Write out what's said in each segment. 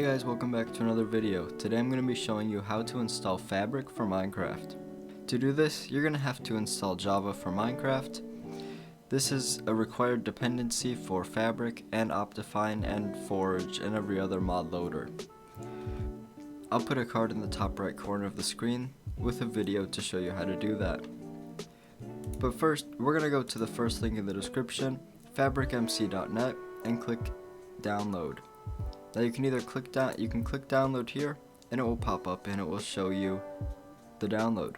Hey guys, welcome back to another video. Today I'm going to be showing you how to install Fabric for Minecraft. To do this, you're going to have to install Java for Minecraft. This is a required dependency for Fabric and Optifine and Forge and every other mod loader. I'll put a card in the top right corner of the screen with a video to show you how to do that. But first, we're going to go to the first link in the description, fabricmc.net, and click download. Now you can either click download here and it will pop up and it will show you the download.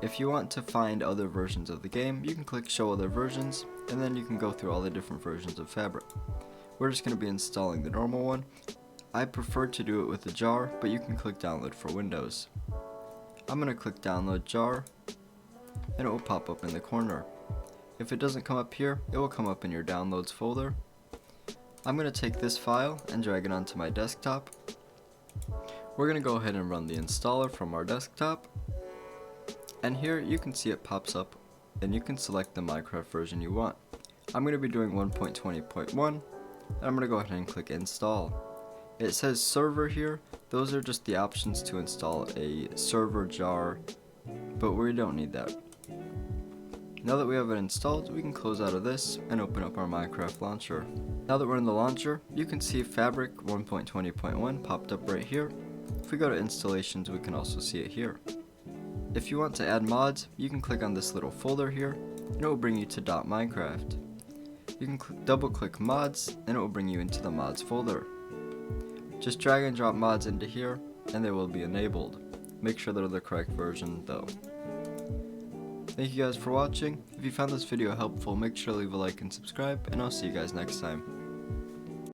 If you want to find other versions of the game, you can click show other versions and then you can go through all the different versions of Fabric. We're just going to be installing the normal one. I prefer to do it with a jar, but you can click download for Windows. I'm going to click download jar and it will pop up in the corner. If it doesn't come up here, it will come up in your downloads folder. I'm going to take this file and drag it onto my desktop. We're going to go ahead and run the installer from our desktop. And here you can see it pops up and you can select the Minecraft version you want. I'm going to be doing 1.20.1 and I'm going to go ahead and click install. It says server here. Those are just the options to install a server jar, but we don't need that. Now that we have it installed, we can close out of this and open up our Minecraft launcher. Now that we're in the launcher, you can see Fabric 1.20.1 popped up right here. If we go to installations, we can also see it here. If you want to add mods, you can click on this little folder here and it will bring you to .minecraft. You can double click mods and it will bring you into the mods folder. Just drag and drop mods into here and they will be enabled. Make sure they're the correct version though. Thank you guys for watching. If you found this video helpful, make sure to leave a like and subscribe, and I'll see you guys next time.